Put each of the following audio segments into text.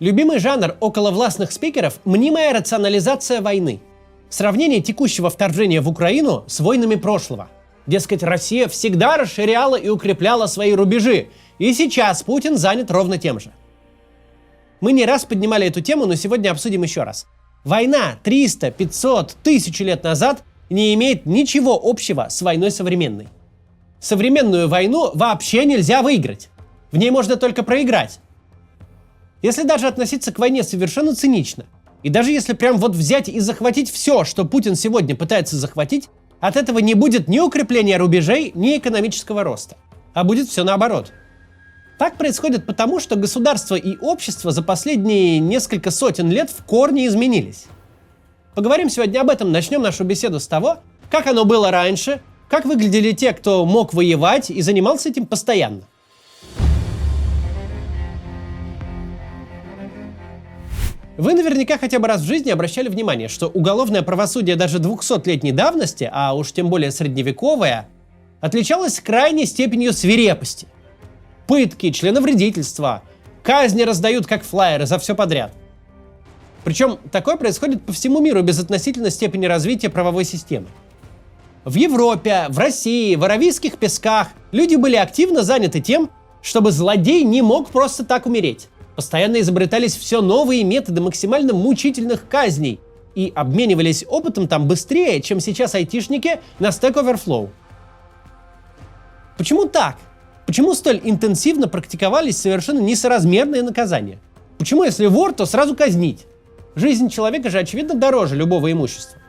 Любимый жанр околовластных спикеров – мнимая рационализация войны. Сравнение текущего вторжения в Украину с войнами прошлого. Дескать, Россия всегда расширяла и укрепляла свои рубежи, и сейчас Путин занят ровно тем же. Мы не раз поднимали эту тему, но сегодня обсудим еще раз. Война 300, 500, 1000 лет назад не имеет ничего общего с войной современной. Современную войну вообще нельзя выиграть. В ней можно только проиграть. Если даже относиться к войне совершенно цинично, и даже если прям вот взять и захватить все, что Путин сегодня пытается захватить, от этого не будет ни укрепления рубежей, ни экономического роста. А будет все наоборот. Так происходит потому, что государство и общество за последние несколько сотен лет в корне изменились. Поговорим сегодня об этом, начнем нашу беседу с того, как оно было раньше, как выглядели те, кто мог воевать и занимался этим постоянно. Вы наверняка хотя бы раз в жизни обращали внимание, что уголовное правосудие даже 200-летней давности, а уж тем более средневековое, отличалось крайней степенью свирепости. Пытки, членовредительство, казни раздают как флаеры за все подряд. Причем такое происходит по всему миру без относительной степени развития правовой системы. В Европе, в России, в Аравийских песках люди были активно заняты тем, чтобы злодей не мог просто так умереть. Постоянно изобретались все новые методы максимально мучительных казней и обменивались опытом там быстрее, чем сейчас айтишники на Stack Overflow. Почему так? Почему столь интенсивно практиковались совершенно несоразмерные наказания? Почему, если вор, то сразу казнить? Жизнь человека же, очевидно, дороже любого имущества.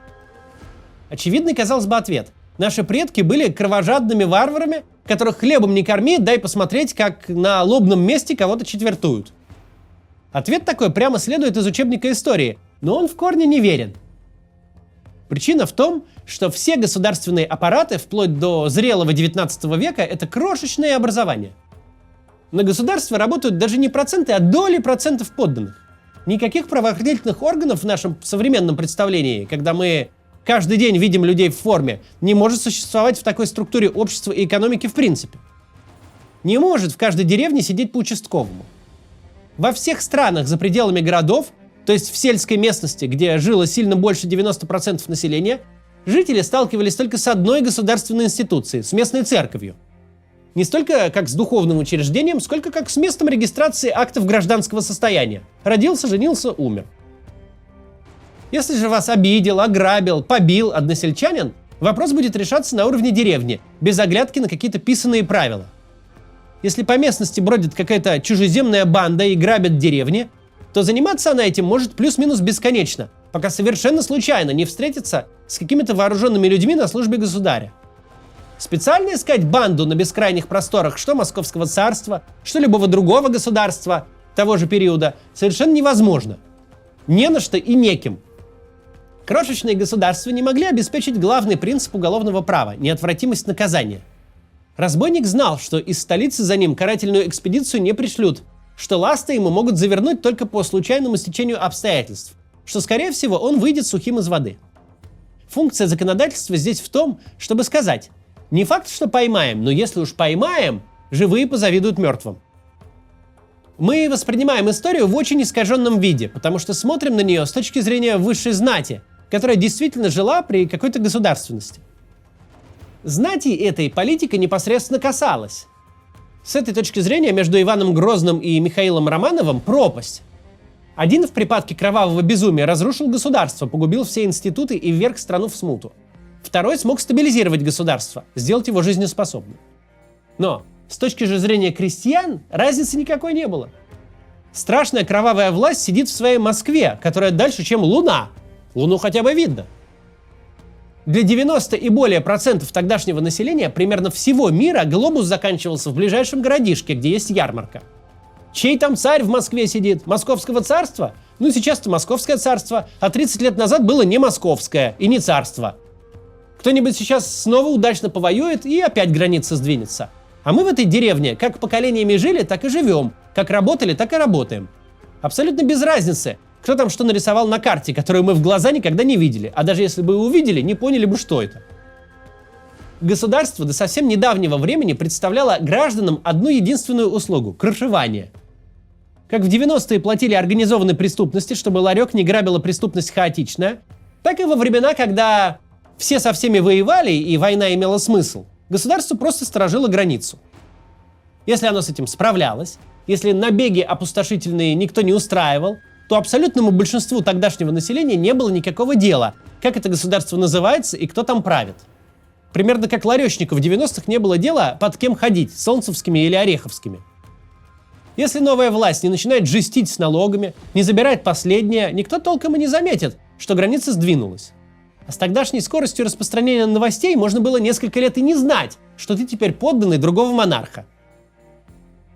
Очевидный, казалось бы, ответ. Наши предки были кровожадными варварами, которых хлебом не корми, дай посмотреть, как на лобном месте кого-то четвертуют. Ответ такой прямо следует из учебника истории, но он в корне неверен. Причина в том, что все государственные аппараты, вплоть до зрелого 19 века, это крошечные образования. На государство работают даже не проценты, а доли процентов подданных. Никаких правоохранительных органов в нашем современном представлении, когда мы каждый день видим людей в форме, не может существовать в такой структуре общества и экономики в принципе. Не может в каждой деревне сидеть по участковому. Во всех странах за пределами городов, то есть в сельской местности, где жило сильно больше 90% населения, жители сталкивались только с одной государственной институцией, с местной церковью. Не столько как с духовным учреждением, сколько как с местом регистрации актов гражданского состояния. Родился, женился, умер. Если же вас обидел, ограбил, побил односельчанин, вопрос будет решаться на уровне деревни, без оглядки на какие-то писанные правила. Если по местности бродит какая-то чужеземная банда и грабит деревни, то заниматься она этим может плюс-минус бесконечно, пока совершенно случайно не встретится с какими-то вооруженными людьми на службе государя. Специально искать банду на бескрайних просторах что Московского царства, что любого другого государства того же периода совершенно невозможно. Не на что и неким. Крошечные государства не могли обеспечить главный принцип уголовного права – неотвратимость наказания. Разбойник знал, что из столицы за ним карательную экспедицию не пришлют, что ласты ему могут завернуть только по случайному стечению обстоятельств, что, скорее всего, он выйдет сухим из воды. Функция законодательства здесь в том, чтобы сказать, не факт, что поймаем, но если уж поймаем, живые позавидуют мертвым. Мы воспринимаем историю в очень искаженном виде, потому что смотрим на нее с точки зрения высшей знати, которая действительно жила при какой-то государственности. Знати этой политика непосредственно касалась. С этой точки зрения между Иваном Грозным и Михаилом Романовым пропасть. Один в припадке кровавого безумия разрушил государство, погубил все институты и вверг страну в смуту. Второй смог стабилизировать государство, сделать его жизнеспособным. Но с точки зрения крестьян разницы никакой не было. Страшная кровавая власть сидит в своей Москве, которая дальше, чем Луна. Луну хотя бы видно. Для 90 и более процентов тогдашнего населения примерно всего мира глобус заканчивался в ближайшем городишке, где есть ярмарка. Чей там царь в Москве сидит? Московского царства? Ну, сейчас-то Московское царство, а 30 лет назад было не Московское и не царство. Кто-нибудь сейчас снова удачно повоюет и опять граница сдвинется. А мы в этой деревне как поколениями жили, так и живем. Как работали, так и работаем. Абсолютно без разницы, кто там что нарисовал на карте, которую мы в глаза никогда не видели, а даже если бы и увидели, не поняли бы, что это. Государство до совсем недавнего времени представляло гражданам одну единственную услугу – крышевание. Как в 90-е платили организованной преступности, чтобы ларек не грабила преступность хаотичная, так и во времена, когда все со всеми воевали и война имела смысл, государство просто сторожило границу. Если оно с этим справлялось, если набеги опустошительные никто не устраивал, то абсолютному большинству тогдашнего населения не было никакого дела, как это государство называется и кто там правит. Примерно как ларечнику в 90-х не было дела, под кем ходить, солнцевскими или ореховскими. Если новая власть не начинает жестить с налогами, не забирает последнее, никто толком и не заметит, что граница сдвинулась. А с тогдашней скоростью распространения новостей можно было несколько лет и не знать, что ты теперь подданный другого монарха.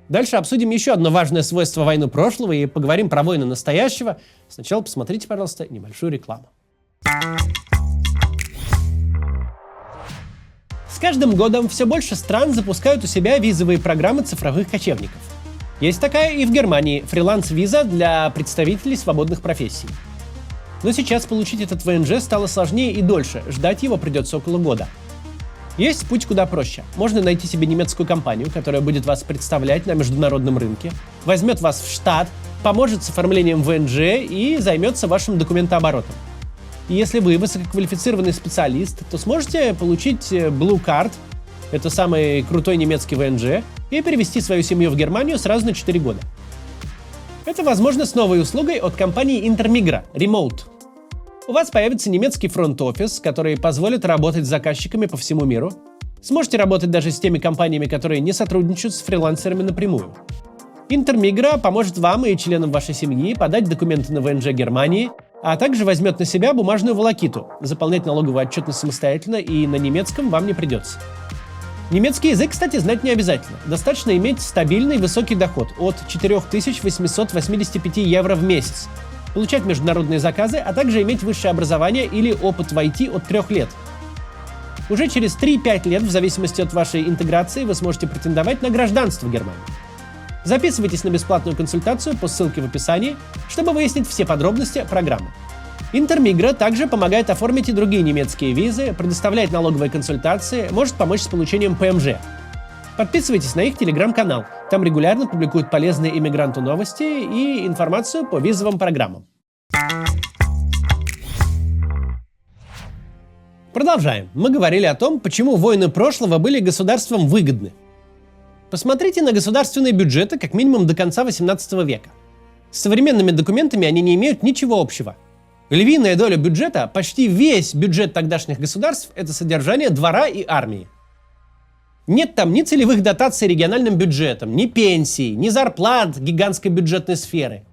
Дальше обсудим еще одно важное свойство войны прошлого и поговорим про войны настоящего. Сначала посмотрите, пожалуйста, небольшую рекламу. С каждым годом все больше стран запускают у себя визовые программы цифровых кочевников. Есть такая и в Германии – фриланс-виза для представителей свободных профессий. Но сейчас получить этот ВНЖ стало сложнее и дольше, ждать его придется около года. Есть путь куда проще. Можно найти себе немецкую компанию, которая будет вас представлять на международном рынке, возьмет вас в штат, поможет с оформлением ВНЖ и займется вашим документооборотом. И если вы высококвалифицированный специалист, то сможете получить Blue Card, это самый крутой немецкий ВНЖ, и перевести свою семью в Германию сразу на 4 года. Это возможно с новой услугой от компании Intermigra – Remote. У вас появится немецкий фронт-офис, который позволит работать с заказчиками по всему миру. Сможете работать даже с теми компаниями, которые не сотрудничают с фрилансерами напрямую. Intermigra поможет вам и членам вашей семьи подать документы на ВНЖ Германии, а также возьмет на себя бумажную волокиту. Заполнять налоговую отчетность самостоятельно и на немецком вам не придется. Немецкий язык, кстати, знать не обязательно. Достаточно иметь стабильный высокий доход от 4885 евро в месяц, получать международные заказы, а также иметь высшее образование или опыт в IT от 3 лет. Уже через 3-5 лет, в зависимости от вашей интеграции, вы сможете претендовать на гражданство Германии. Записывайтесь на бесплатную консультацию по ссылке в описании, чтобы выяснить все подробности программы. Intermigra также помогает оформить и другие немецкие визы, предоставляет налоговые консультации, может помочь с получением ПМЖ. Подписывайтесь на их телеграм-канал, там регулярно публикуют полезные иммигранту новости и информацию по визовым программам. Продолжаем. Мы говорили о том, почему войны прошлого были государствам выгодны. Посмотрите на государственные бюджеты как минимум до конца 18 века. С современными документами они не имеют ничего общего. Львиная доля бюджета, почти весь бюджет тогдашних государств – это содержание двора и армии. Нет там ни целевых дотаций региональным бюджетам, ни пенсий, ни зарплат гигантской бюджетной сферы.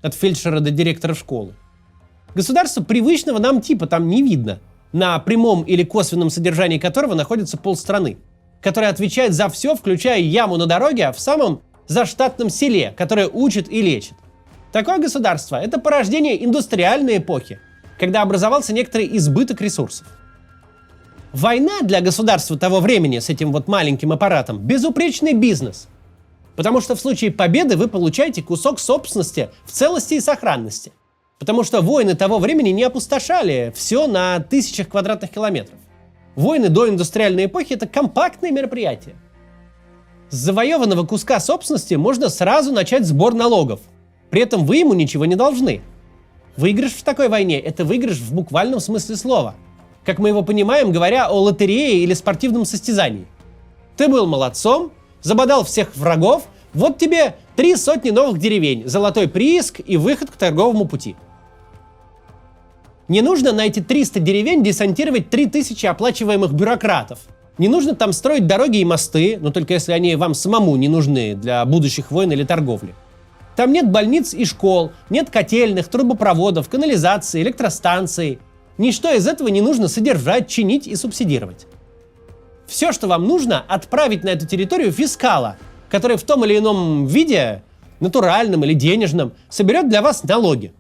От фельдшера до директора школы. Государства привычного нам типа там не видно, на прямом или косвенном содержании которого находится полстраны, которое отвечает за все, включая яму на дороге в самом заштатном селе, которое учит и лечит. Такое государство – это порождение индустриальной эпохи, когда образовался некоторый избыток ресурсов. Война для государства того времени с этим вот маленьким аппаратом – безупречный бизнес. Потому что в случае победы вы получаете кусок собственности в целости и сохранности. Потому что войны того времени не опустошали все на тысячах квадратных километров. Войны до индустриальной эпохи – это компактные мероприятия. С завоеванного куска собственности можно сразу начать сбор налогов. При этом вы ему ничего не должны. Выигрыш в такой войне – это выигрыш в буквальном смысле слова. Как мы его понимаем, говоря о лотерее или спортивном состязании. Ты был молодцом, забодал всех врагов, вот тебе 300 новых деревень, золотой прииск и выход к торговому пути. Не нужно на эти 300 деревень десантировать 3000 оплачиваемых бюрократов. Не нужно там строить дороги и мосты, но только если они вам самому не нужны для будущих войн или торговли. Там нет больниц и школ, нет котельных, трубопроводов, канализации, электростанций. Ничто из этого не нужно содержать, чинить и субсидировать. Все, что вам нужно, отправить на эту территорию фискала, который в том или ином виде, натуральном или денежном, соберет для вас налоги.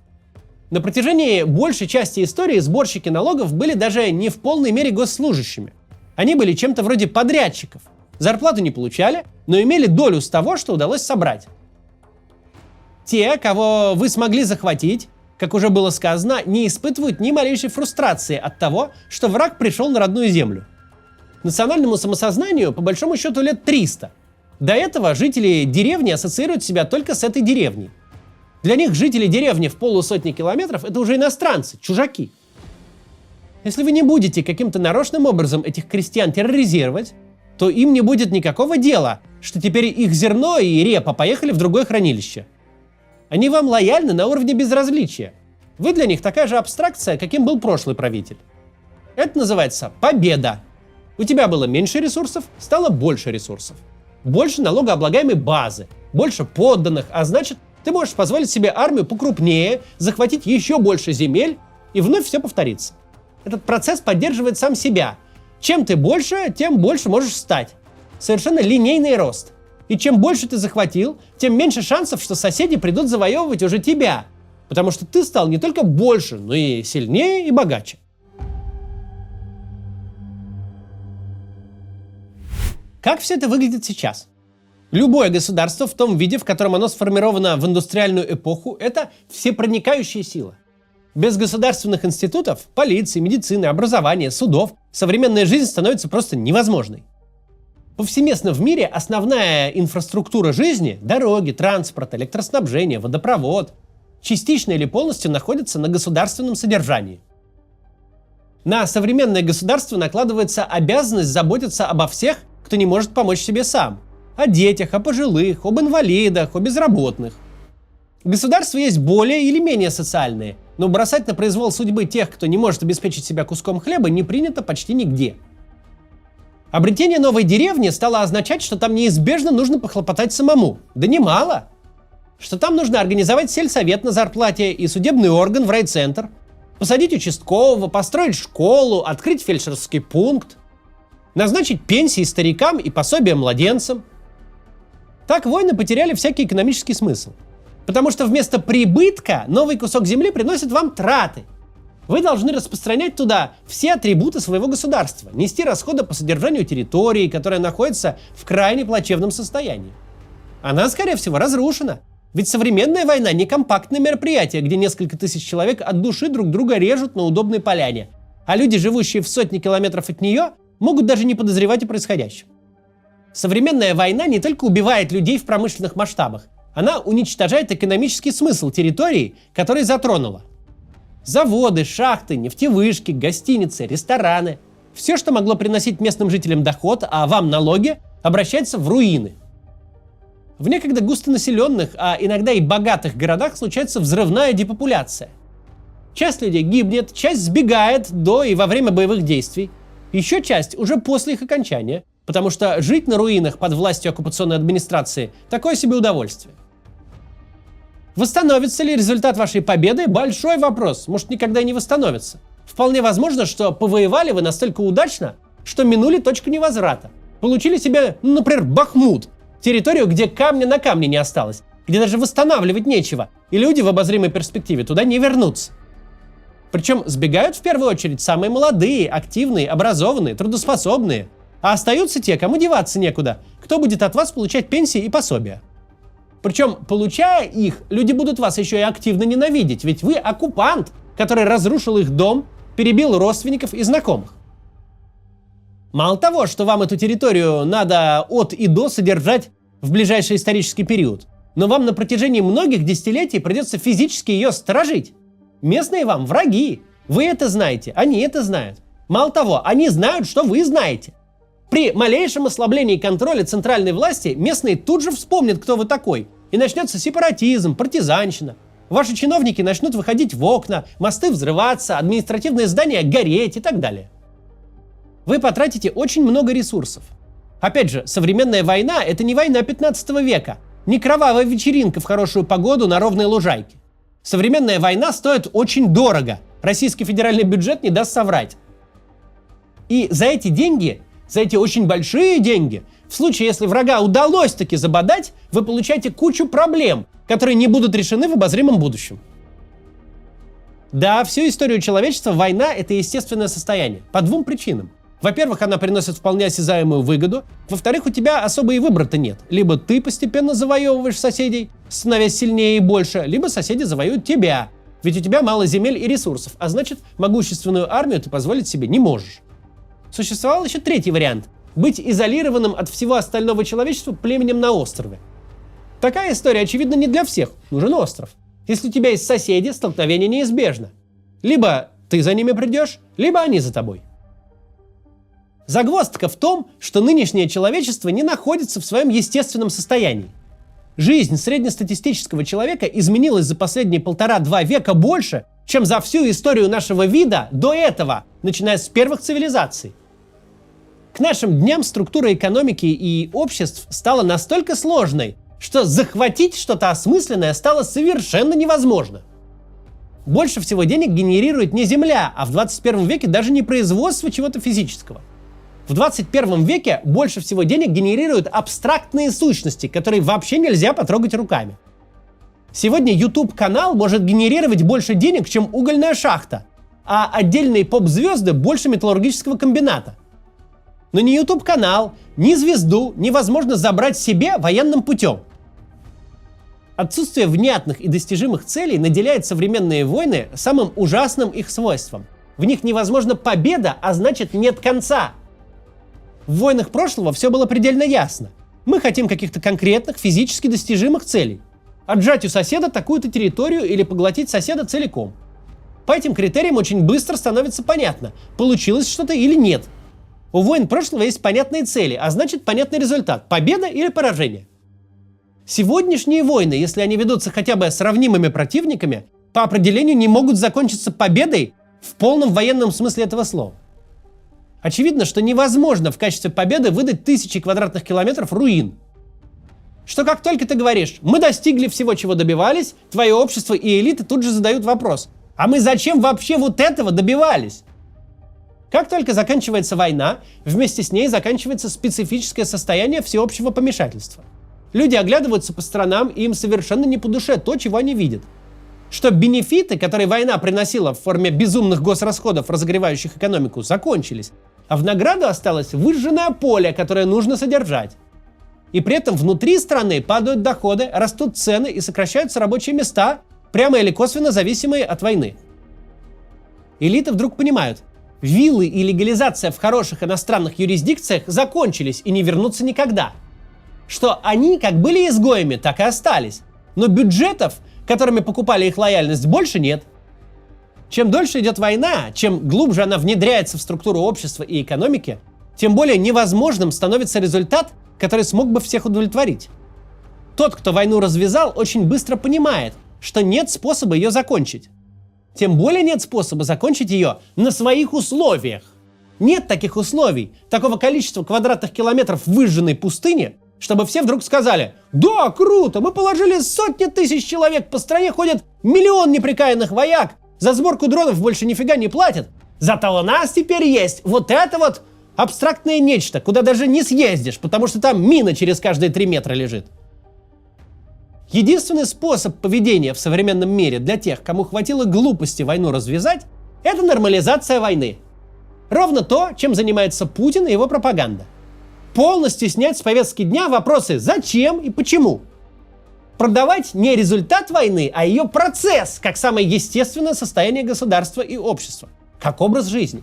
На протяжении большей части истории сборщики налогов были даже не в полной мере госслужащими. Они были чем-то вроде подрядчиков. Зарплату не получали, но имели долю с того, что удалось собрать. Те, кого вы смогли захватить, как уже было сказано, не испытывают ни малейшей фрустрации от того, что враг пришел на родную землю. Национальному самосознанию, по большому счету, лет 300. До этого жители деревни ассоциируют себя только с этой деревней. Для них жители деревни в полусотни километров – это уже иностранцы, чужаки. Если вы не будете каким-то нарочным образом этих крестьян терроризировать, то им не будет никакого дела, что теперь их зерно и репа поехали в другое хранилище. Они вам лояльны на уровне безразличия. Вы для них такая же абстракция, каким был прошлый правитель. Это называется победа. У тебя было меньше ресурсов, стало больше ресурсов. Больше налогооблагаемой базы, больше подданных, а значит, ты можешь позволить себе армию покрупнее, захватить еще больше земель, и вновь все повторится. Этот процесс поддерживает сам себя. Чем ты больше, тем больше можешь стать. Совершенно линейный рост. И чем больше ты захватил, тем меньше шансов, что соседи придут завоевывать уже тебя. Потому что ты стал не только больше, но и сильнее и богаче. Как все это выглядит сейчас? Любое государство в том виде, в котором оно сформировано в индустриальную эпоху, это всепроникающая сила. Без государственных институтов, полиции, медицины, образования, судов, современная жизнь становится просто невозможной. Повсеместно в мире основная инфраструктура жизни – дороги, транспорт, электроснабжение, водопровод – частично или полностью находится на государственном содержании. На современное государство накладывается обязанность заботиться обо всех, кто не может помочь себе сам. О детях, о пожилых, об инвалидах, о безработных. Государства есть более или менее социальные, но бросать на произвол судьбы тех, кто не может обеспечить себя куском хлеба, не принято почти нигде. Обретение новой деревни стало означать, что там неизбежно нужно похлопотать самому. Да немало. Что там нужно организовать сельсовет на зарплате и судебный орган в райцентр, посадить участкового, построить школу, открыть фельдшерский пункт, назначить пенсии старикам и пособия младенцам. Так войны потеряли всякий экономический смысл. Потому что вместо прибытка новый кусок земли приносит вам траты. Вы должны распространять туда все атрибуты своего государства, нести расходы по содержанию территории, которая находится в крайне плачевном состоянии. Она, скорее всего, разрушена. Ведь современная война не компактное мероприятие, где несколько тысяч человек от души друг друга режут на удобной поляне, а люди, живущие в сотни километров от нее, могут даже не подозревать о происходящем. Современная война не только убивает людей в промышленных масштабах, она уничтожает экономический смысл территории, который затронула. Заводы, шахты, нефтевышки, гостиницы, рестораны. Все, что могло приносить местным жителям доход, а вам налоги, обращается в руины. В некогда густонаселенных, а иногда и богатых городах случается взрывная депопуляция. Часть людей гибнет, часть сбегает до и во время боевых действий. Еще часть уже после их окончания, потому что жить на руинах под властью оккупационной администрации – такое себе удовольствие. Восстановится ли результат вашей победы – большой вопрос, может никогда и не восстановится. Вполне возможно, что повоевали вы настолько удачно, что минули точку невозврата. Получили себе, например, Бахмут, территорию, где камня на камне не осталось, где даже восстанавливать нечего, и люди в обозримой перспективе туда не вернутся. Причем сбегают в первую очередь самые молодые, активные, образованные, трудоспособные, а остаются те, кому деваться некуда, кто будет от вас получать пенсии и пособия. Причем, получая их, люди будут вас еще и активно ненавидеть, ведь вы оккупант, который разрушил их дом, перебил родственников и знакомых. Мало того, что вам эту территорию надо от и до содержать в ближайший исторический период, но вам на протяжении многих десятилетий придется физически ее сторожить. Местные вам враги. Вы это знаете, они это знают. Мало того, они знают, что вы знаете. При малейшем ослаблении контроля центральной власти местные тут же вспомнят, кто вы такой, и начнется сепаратизм, партизанщина. Ваши чиновники начнут выходить в окна, мосты взрываться, административные здания гореть и так далее. Вы потратите очень много ресурсов. Опять же, современная война – это не война 15 века, не кровавая вечеринка в хорошую погоду на ровной лужайке. Современная война стоит очень дорого. Российский федеральный бюджет не даст соврать. И за эти деньги, за эти очень большие деньги, в случае, если врага удалось таки забодать, вы получаете кучу проблем, которые не будут решены в обозримом будущем. Да, всю историю человечества война – это естественное состояние. По двум причинам. Во-первых, она приносит вполне осязаемую выгоду. Во-вторых, у тебя особо и выбора-то нет. Либо ты постепенно завоевываешь соседей, становясь сильнее и больше, либо соседи завоюют тебя. Ведь у тебя мало земель и ресурсов, а значит, могущественную армию ты позволить себе не можешь. Существовал еще третий вариант. быть изолированным от всего остального человечества племенем на острове. Такая история, очевидно, не для всех. Нужен остров. Если у тебя есть соседи, столкновение неизбежно. Либо ты за ними придешь, либо они за тобой. Загвоздка в том, что нынешнее человечество не находится в своем естественном состоянии. Жизнь среднестатистического человека изменилась за последние 1,5-2 века больше, чем за всю историю нашего вида до этого, начиная с первых цивилизаций. К нашим дням структура экономики и обществ стала настолько сложной, что захватить что-то осмысленное стало совершенно невозможно. Больше всего денег генерирует не Земля, а в 21 веке даже не производство чего-то физического. В 21 веке больше всего денег генерируют абстрактные сущности, которые вообще нельзя потрогать руками. Сегодня YouTube-канал может генерировать больше денег, чем угольная шахта, а отдельные поп-звезды больше металлургического комбината. Но ни YouTube-канал, ни звезду невозможно забрать себе военным путем. Отсутствие внятных и достижимых целей наделяет современные войны самым ужасным их свойством. В них невозможна победа, а значит нет конца. В войнах прошлого все было предельно ясно. Мы хотим каких-то конкретных, физически достижимых целей. Отжать у соседа такую-то территорию или поглотить соседа целиком. По этим критериям очень быстро становится понятно, получилось что-то или нет. У войн прошлого есть понятные цели, а значит понятный результат – победа или поражение. Сегодняшние войны, если они ведутся хотя бы сравнимыми противниками, по определению не могут закончиться победой в полном военном смысле этого слова. Очевидно, что невозможно в качестве победы выдать тысячи квадратных километров руин. Что как только ты говоришь, мы достигли всего, чего добивались, твое общество и элиты тут же задают вопрос, а мы зачем вообще вот этого добивались? Как только заканчивается война, вместе с ней заканчивается специфическое состояние всеобщего помешательства. Люди оглядываются по сторонам, и им совершенно не по душе то, чего они видят. Что бенефиты, которые война приносила в форме безумных госрасходов, разогревающих экономику, закончились, а в награду осталось выжженное поле, которое нужно содержать. И при этом внутри страны падают доходы, растут цены и сокращаются рабочие места, прямо или косвенно зависимые от войны. Элиты вдруг понимают, виллы и легализация в хороших иностранных юрисдикциях закончились и не вернутся никогда. Что они как были изгоями, так и остались. Но бюджетов, которыми покупали их лояльность, больше нет. Чем дольше идет война, чем глубже она внедряется в структуру общества и экономики, тем более невозможным становится результат, который смог бы всех удовлетворить. Тот, кто войну развязал, очень быстро понимает, что нет способа ее закончить. Тем более нет способа закончить ее на своих условиях. Нет таких условий, такого количества квадратных километров выжженной пустыни, чтобы все вдруг сказали: «Да, круто, мы положили сотни тысяч человек, по стране ходят миллион неприкаянных вояк, за сборку дронов больше нифига не платят. Зато у нас теперь есть вот это вот абстрактное нечто, куда даже не съездишь, потому что там мина через каждые 3 метра лежит». Единственный способ поведения в современном мире для тех, кому хватило глупости войну развязать, это нормализация войны. Ровно то, чем занимается Путин и его пропаганда. Полностью снять с повестки дня вопросы «зачем» и «почему». Продавать не результат войны, а ее процесс, как самое естественное состояние государства и общества, как образ жизни.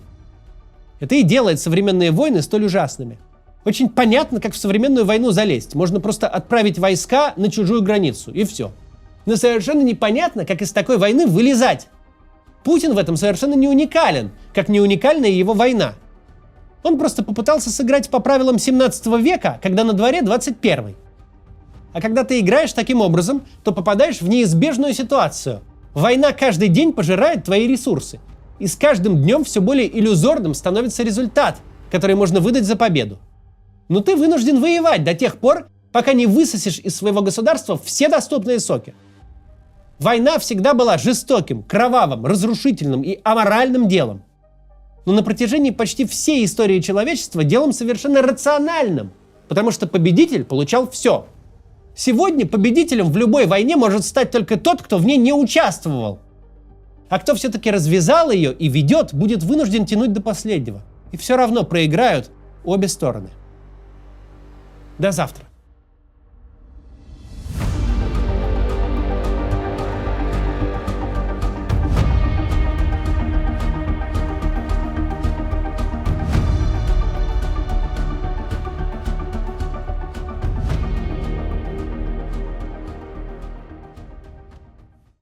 Это и делает современные войны столь ужасными. Очень понятно, как в современную войну залезть. Можно просто отправить войска на чужую границу, и все. Но совершенно непонятно, как из такой войны вылезать. Путин в этом совершенно не уникален, как не уникальна и его война. Он просто попытался сыграть по правилам 17 века, когда на дворе 21. А когда ты играешь таким образом, то попадаешь в неизбежную ситуацию. Война каждый день пожирает твои ресурсы. И с каждым днем все более иллюзорным становится результат, который можно выдать за победу. Но ты вынужден воевать до тех пор, пока не высосешь из своего государства все доступные соки. Война всегда была жестоким, кровавым, разрушительным и аморальным делом. Но на протяжении почти всей истории человечества делом совершенно рациональным, потому что победитель получал все. Сегодня победителем в любой войне может стать только тот, кто в ней не участвовал. А кто все-таки развязал ее и ведет, будет вынужден тянуть до последнего. И все равно проиграют обе стороны. До завтра.